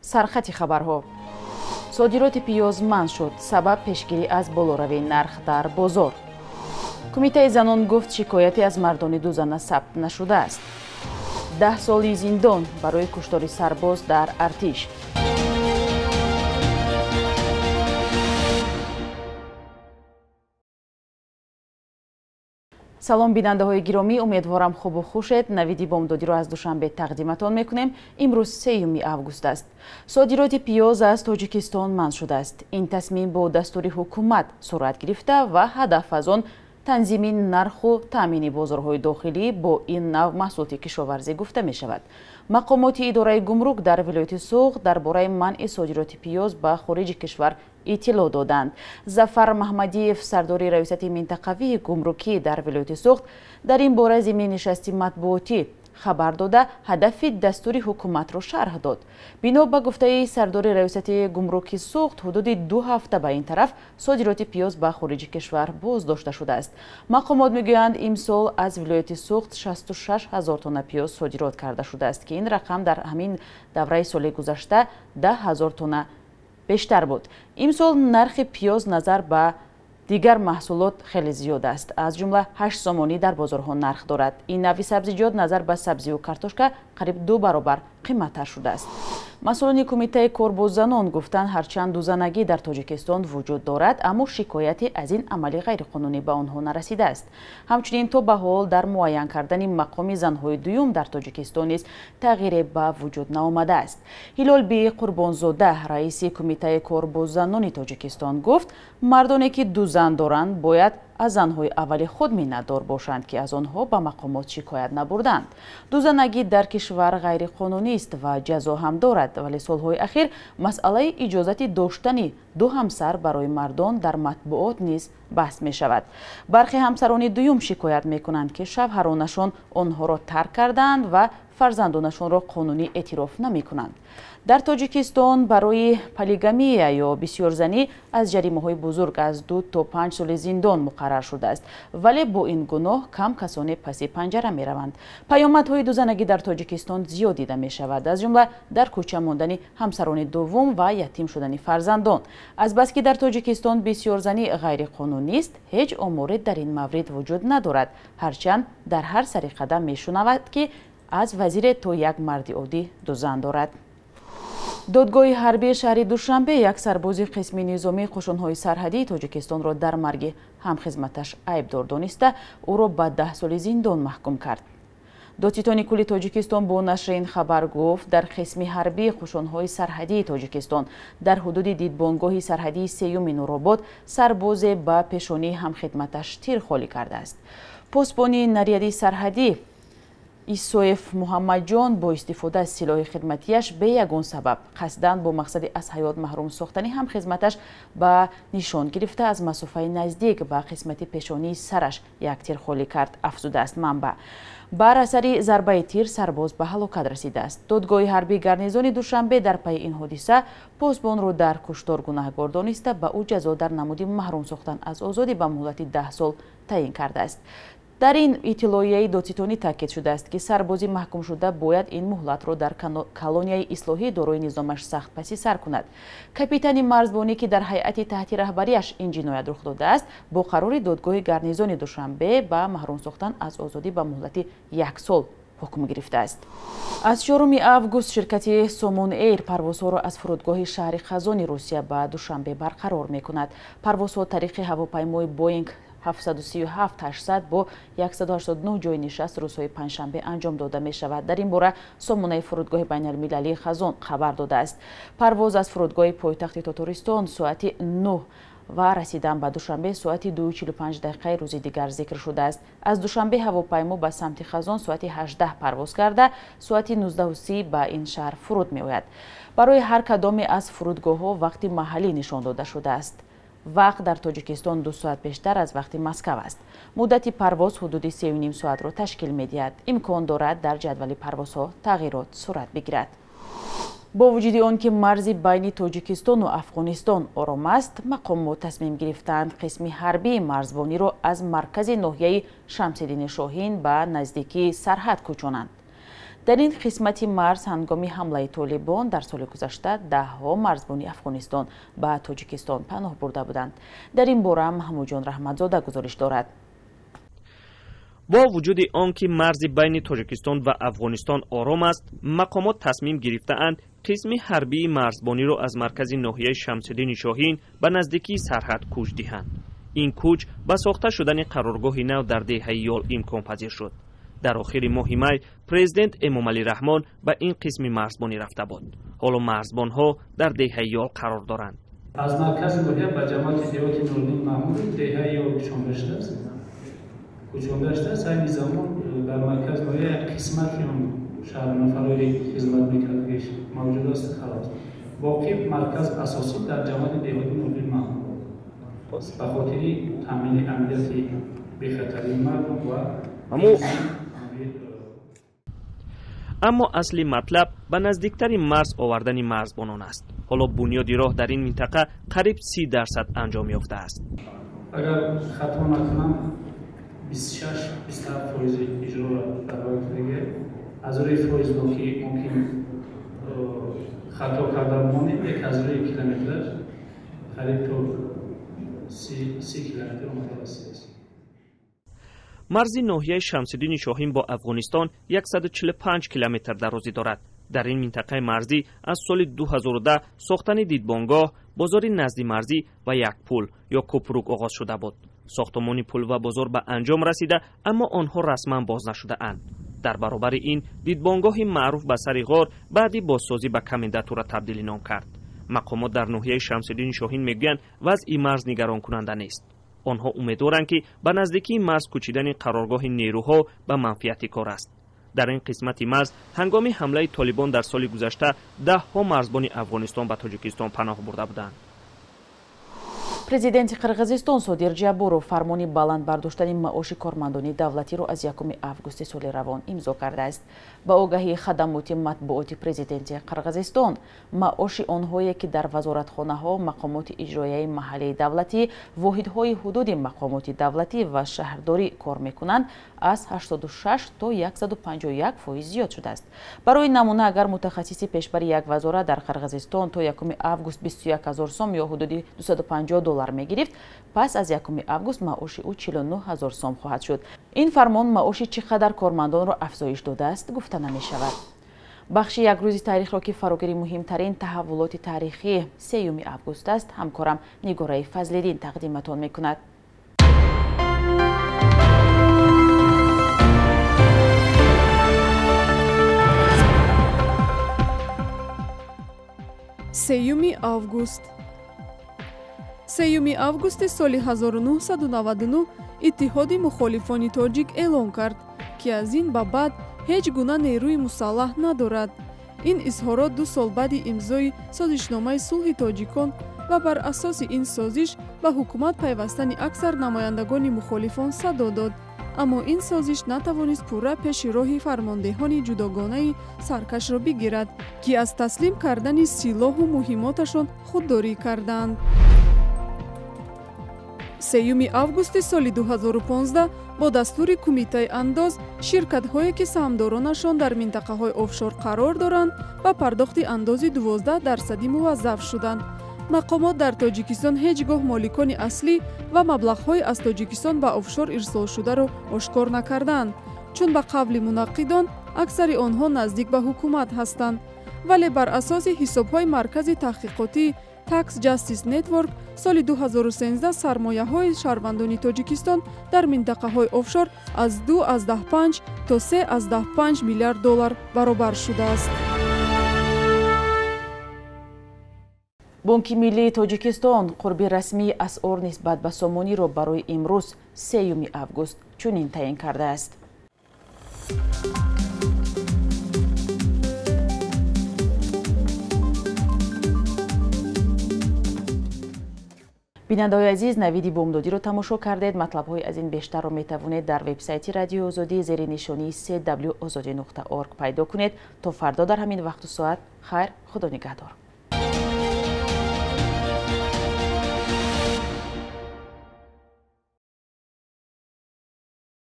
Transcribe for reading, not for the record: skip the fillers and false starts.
سرخط خبرها. صادرات پیاز منع شد سبب پیشگیری از بالاروی نرخ در بازار. کمیته زنان گفت شکایتی از مردان دو زن ثبت نشده است. 10 سالی زندان برای کشتار سرباز در ارتش. سلام بیننده های گرامی، امیدوارم خوب و خوشید. نویدی بامدادی را از دوشنبه تقدیمتان میکنیم. امروز 3 اوگوست است. صادرات پیاز از تاجیکستان منع شده است. این تصمیم با دستور حکومت صورت گرفته و هدف از آن تنظیم نرخ و تامین بازارهای داخلی با این نوع محصولات کشاورزی گفته می شود. مقامات اداره گمرک در ولایت سوغد درباره منع صادرات پیاز به خارج کشور اطلاع دادند. ظفر محمدیف سردار ریاست منطقوی گمرکی در ولایت سوغد در این باره ضمن نشست مطبوعاتی خبر داده هدف دستور حکومت را شرح داد. بنا به گفته سردار ریاست گمرکی سوغد حدود 2 هفته به این طرف صادرات پیاز به خارج کشور بازداشته شده است. مقامات میگویند امسال از ولایت سوغد 66,000 تن پیاز صادرات کرده شده است که این رقم در همین دوره سال گذشته 10,000 تن بیشتر بود. امسال نرخ پیاز نظر به دیگر محصولات خیلی زیاد است. از جمله 8 سامانی در بازارها نرخ دارد. این نوع سبزیجات نظر به سبزی و کارتوشکا قریب 2 برابر قیمتتر شده است. مسئولان کمیته کار با زنان گفتند هرچند دوزنگی در تاجیکستان وجود دارد اما شکایتی از این عمل غیرقانونی به آنها نرسیده است. همچنین تا به حال در معین کردن مقام زنهای دوم در تاجیکستان نیز تغییری به وجود نیامده است. هلال بی قربانزاده رئیس کمیته کار با زنان تاجیکستان گفت مردانی که دو زن دارند باید از زنهای اول خود منتدار باشند که از آنها به مقامات شکایت نبردند. دوزنگی در کشور غیر قانونی است و جزا هم دارد، ولی سالهای اخیر مسئله اجازت داشتن 2 همسر برای مردان در مطبوعات نیز بحث می شود. برخی همسران دوم شکایت می کنند که شوهرانشان آنها را ترک کردند و فرزندانشان را قانونی اعتراف نمی کنند. در تاجیکستان برای پلیگامی یا بسیارزنی از جریمه‌های بزرگ از 2 تا 5 سال زندان مقرر شده است، ولی با این گناه کم کسانی پس پنجره می روند. پیامدهای دوزنگی در تاجیکستان زیاد دیده می شود، از جمله در کوچه ماندن همسران دوم و یتیم شدن فرزندان. از بس که در تاجیکستان بسیارزنی غیر قانونی است، هیچ آماری در این مورد وجود ندارد، هرچند در هر سری قدم می شنود که از وزیر تا یک مرد عادی 2 زن دارد. دادگاه حربی شهر دوشنبه یک سرباز قسم نظامی قشون‌های سرحدی تاجیکستان را در مرگ همخدمتش عیبدار دانسته او را به 10 سال زندان محکوم کرد. دادستان کل تاجیکستان با نشر این خبر گفت در قسم حربی قشون‌های سرحدی تاجیکستان در حدود دیدبانگاه سرحدی 3 نورآباد سرباز به پیشانی همخدمتش تیر خالی کرده است. پاسبان نریادی سرحدی ایسوف محمد جان با استفاده از سلاح خدمتیش به یگان سبب قصداً با مقصد از حیات محروم ساختن هم خدمتش به نشان گرفته از مسافه نزدیک به قسمت پیشانی سرش یک تیر خالی کرد، افزوده است منبع. بر اثر ضربه تیر سرباز به هلاکت رسیده است. دادگاه حربی گارنیزون دوشنبه در پی این حادثه پاسبان را در کشتار گناهکار دانسته به او جزا در نمود محروم ساختن از آزادی به مهلت 10 سال تعیین کرده است. در این اطلاعیه دادستانی تاکید شده است که سربازی محکوم شده باید این مهلت را در کالونیای اصلاحی دارای نظامش سخت پسی سر کند. کاپیتان مرزبانی که در هیئت تحت رهبریش این جنایت رخ داده است با قرار دادگاه گارنیزون دوشنبه به محروم ساختن از آزادی به مهلت 1 سال حکم گرفته است. از 4 اوگوست شرکت سومون ایر پروازها را از فرودگاه شهر خزان روسیه به دوشنبه برقرار می کند. پروازها طریق هواپیمای بوینگ 737-800 با 189 جای نشست روزهای پنجشنبه انجام داده می شود. در این باره سامانه فرودگاه بین المللی خزان خبر داده است. پرواز از فرودگاه پایتخت تاتارستان ساعت 9 و رسیدن به دوشنبه ساعت 2:45 روز دیگر ذکر شده است. از دوشنبه هواپیما به سمت خزان ساعت 18 پرواز کرده ساعت 19:30 به این شهر فرود می آید. برای هر کدام از فرودگاه ها وقت محلی نشان داده شده است. وقت در تاجیکستان 2 ساعت بیشتر از وقت مسکو است. مدت پرواز حدود 3.5 ساعت را تشکیل می دهد. امکان دارد در جدول پروازها تغییرات صورت بگیرد. با وجود آنکه مرز بین تاجیکستان و افغانستان آرام است، مقامات تصمیم گرفتند قسم حربی مرزبانی را از مرکز ناحیه شمس‌الدین شاهین به نزدیکی سرحد کوچانند. در این قسمتی مرز هنگامی حمله طالبان در سال گذشته دهها مرزبانی افغانستان به تاجیکستان پناه برده بودند. در این باره محمود جان رحمتزاده گزارش دارد. با وجود آنکه مرز بین تاجیکستان و افغانستان آرام است، مقامات تصمیم گرفته‌اند قسم حربی مرزبانی را از مرکز ناحیه شمس‌الدین شاهین به نزدیکی سرحد کوچ دهند. این کوچ با ساخته شدن قرارگاه نو در دهه یال امکان پذیر شد. در آخر ماه می پرزیدنت امامعلی رحمان به این قسم مرزبانی رفته بود. حالا مرزبان‌ها در دهه یال قرار دارند. از مرکز ناحیه به جماعت دیوات نورالدین معمولی دهه یال کوچانده است. کوچانده است. این زمان در مرکز ناحیه قسمتی اون شهر نفرای خدمت میکرد که موجود است خلاص. باقی مرکز اساسی در جماعت دیوات نورالدین معمولی. به خاطر تامین امنیت بی‌خطری مردم و اما اصلی مطلب به نزدیکترین مرز آوردن مرزبانان است. حالا بنیادی راه در این منطقه قریب 30% انجام یافته است. اگر خطا نکنم 26-27% اجرا در واقع دیگه از روی فایز باقی ممکن خطا کردن مانند یک از روی کیلومتر قریب تا 30 کیلومتر متوسط است. مرز ناحیه شمس‌الدین شاهین با افغانستان 145 کیلومتر درازی دارد. در این منطقه مرزی از سال 2010 ساختن دیدبانگاه، بازار نزدی مرزی و یک پل یا کوپروک آغاز شده بود. ساختمان پل و بازار به انجام رسیده اما آنها رسما باز نشده اند. در برابر این دیدبانگاه معروف به سر غار بعدی بازسازی به کمنداتور تبدیل نام کرد. مقامات در ناحیه شمس‌الدین شاهین میگویند وضع مرز نگران کننده نیست. آنها امیدوارند که به نزدیکی مرز کوچیدن قرارگاه نیروها به منفعت کار است. در این قسمت مرز هنگام حمله طالبان در سال گذشته دهها مرزبان افغانستان به تاجیکستان پناه برده بودند. президенти қирғизистон Содир Ҷабуров фармони баланд бардоштани маоши кормандони давлатиро аз 1 августи соли равон имзо кардааст. Ба огаҳии хадамоти матбуоти президенти Қирғизистон, маоши онҳое ки дар вазоратхонаҳо, мақомоти иҷроияи маҳаллии давлатӣ, воҳидҳои ҳудуди мақомоти давлатӣ ва шаҳрдорӣ кор мекунанд, аз 86 то 151% зиёд шудааст. Барои намуна, агар мутахассиси пешбари як вазора дар Қирғизистон то 1 август 21 000 сом ё ҳудуди $250 мегирифт, пас аз 1 август маоши ӯ 49 000 сом хоҳад шуд. ин фармон маоши чӣ қадар кормандонро афзоиш додааст гуфта намешавад. бахши як рӯзи таърихро ки фарогири муҳимтарин таҳаввулоти таърихии 3 август аст, ҳамкорам Нигораи Фазлиддин тақдиматон мекунад. август 3 августи соли 1999 иттиҳоди мухолифони тоҷик эълон кард ки аз ин ба баъд ҳеҷ гуна нерӯи мусаллаҳ надорад. ин изҳорот 2 сол баъди имзои созишномаи сулҳи тоҷикон ва бар асоси ин созиш ба ҳукумат пайвастани аксар намояндагони мухолифон садо дод. аммо ин созиш натавонист пурра пеши роҳи фармондеҳони ҷудогонаи саркашро бигирад, ки аз таслим кардани силоҳу муҳимоташон худдорӣ карданд. 3 августи соли 2015 бо дастури Кумитаи андоз ширкатҳое ки саҳмдоронашон дар минтақаҳои офшор қарор доранд ба пардохти андози 12% муваззаф шуданд. мақомот дар тоҷикистон ҳеҷ гоҳ моликони аслӣ ва маблағҳои аз тоҷикистон ба офшор ирсолшударо ошкор накарданд, чун ба қавли мунаққидон аксари онҳо наздик ба ҳукумат ҳастанд. вале бар асоси ҳисобҳои маркази таҳқиқотии Tax Justice Network соли 2013 сармояҳои шаҳрвандони Тоҷикистон дар минтақаҳои офшор аз 2.5 то 3.5 миллиард доллар баробар шудааст. бонки миллии Тоҷикистон қурби расмии асъор нисбат ба сомониро барои имрӯз 3 август чунин таъин кардааст. бинандаҳои азиз, навиди бомдодиро тамошо кардед. матлабҳои аз ин бештарро метавонед дар вебсайти радиои озодӣ зери нишонии cwozodi.org пайдо кунед. то фардо дар ҳамин вақту соат хайр, худо нигаҳдор.